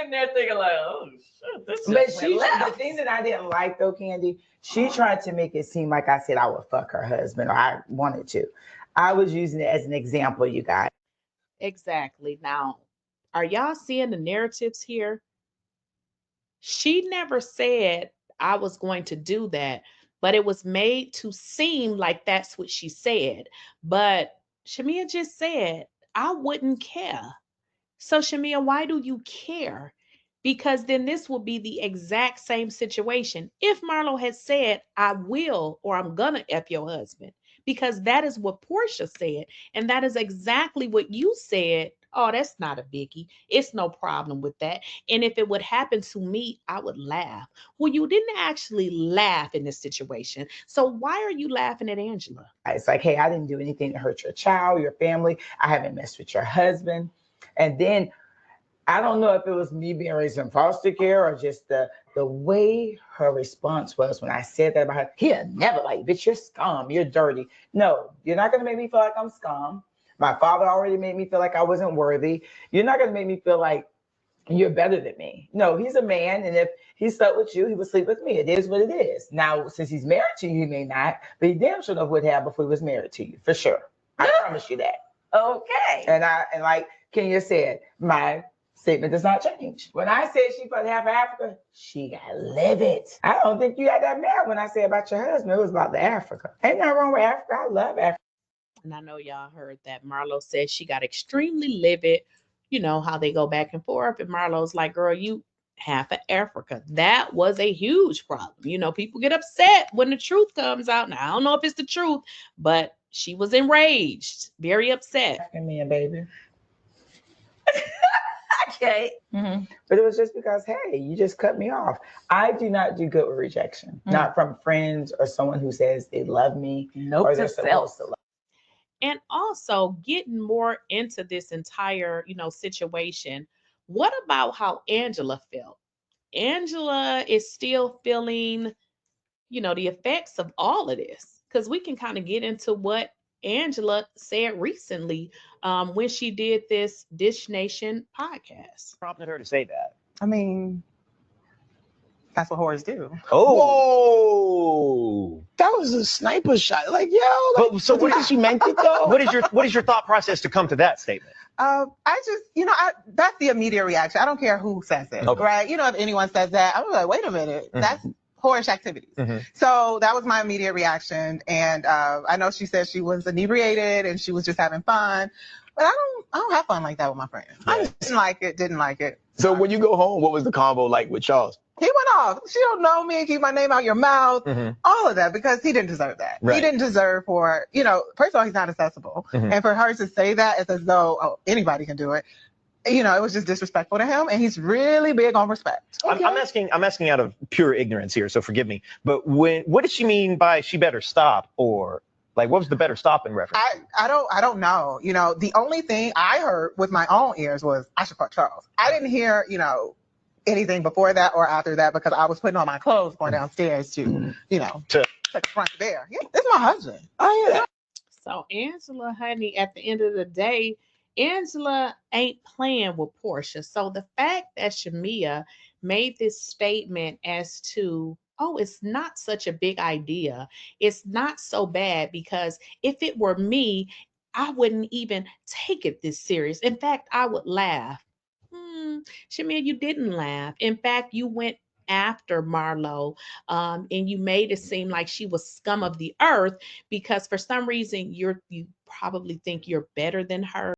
sitting there thinking like, oh shit, this But just went left. the thing that I didn't like though, Candy, she tried to make it seem like I said I would fuck her husband or I wanted to. I was using it as an example, you guys. Exactly. Now, are y'all seeing the narratives here? She never said I was going to do that, but it was made to seem like that's what she said. But Shamea just said, I wouldn't care. So, Shamea, why do you care? Because then this will be the exact same situation. If Marlo had said, I will, or I'm gonna F your husband, because that is what Porsha said. And that is exactly what you said. Oh, that's not a biggie. It's no problem with that. And if it would happen to me, I would laugh. Well, you didn't actually laugh in this situation. So why are you laughing at Angela? It's like, hey, I didn't do anything to hurt your child, your family. I haven't messed with your husband. And then I don't know if it was me being raised in foster care or just the way her response was when I said that about her. He'll never like, bitch, you're scum, you're dirty. No, you're not gonna make me feel like I'm scum. My father already made me feel like I wasn't worthy. You're not gonna make me feel like you're better than me. No, he's a man, and if he slept with you, he would sleep with me. It is what it is. Now, since he's married to you, he may not, but he damn sure would have before he was married to you, for sure. I promise you that. Okay. And like Kenya said, my statement does not change. When I said she fucked half of Africa, she got livid. I don't think you got that mad when I said about your husband. It was about the Africa. Ain't nothing wrong with Africa. I love Africa. And I know y'all heard that Marlo said she got extremely livid. You know how they go back and forth. And Marlo's like, girl, you half of Africa. That was a huge problem. You know, people get upset when the truth comes out. Now, I don't know if it's the truth, but she was enraged, very upset. African man, baby. Okay. Mm-hmm. But it was just because, hey, you just cut me off. I do not do good with rejection, not from friends or someone who says they love me or they're supposed to love. And also getting more into this entire, situation. What about how Angela felt? Angela is still feeling, the effects of all of this. Because we can kind of get into what Angela said recently when she did this Dish Nation podcast. Prompted her to say that? I mean, that's what whores do. Oh, whoa! That was a sniper shot. Like, yo. Like, but, so what did she meant it though? What is your thought process to come to that statement? I just, that's the immediate reaction. I don't care who says it, right? If anyone says that, I'm like, wait a minute, that's whorish activities. So that was my immediate reaction. And I know she said she was inebriated and she was just having fun, but I don't have fun like that with my friends. I didn't like it. So when you go home, what was the combo like with Charles? He went off. She don't know me. Keep my name out your mouth. All of that, because he didn't deserve that. Right. He didn't deserve first of all, he's not accessible. And for her to say that, it's as though, anybody can do it. It was just disrespectful to him. And he's really big on respect. Okay. I'm asking out of pure ignorance here, so forgive me. But what did she mean by she better stop, or like what was the better stop in reference? I don't know. The only thing I heard with my own ears was I should fuck Charles. I didn't hear, anything before that or after that, because I was putting on my clothes going downstairs to check the front door. Yeah, it's my husband. Oh yeah. So Angela, honey, at the end of the day, Angela ain't playing with Porsha. So the fact that Shamea made this statement as to, oh, it's not such a big idea. It's not so bad, because if it were me, I wouldn't even take it this serious. In fact, I would laugh. Shamea, you didn't laugh. In fact, you went after Marlo, and you made it seem like she was scum of the earth, because for some reason you probably think you're better than her.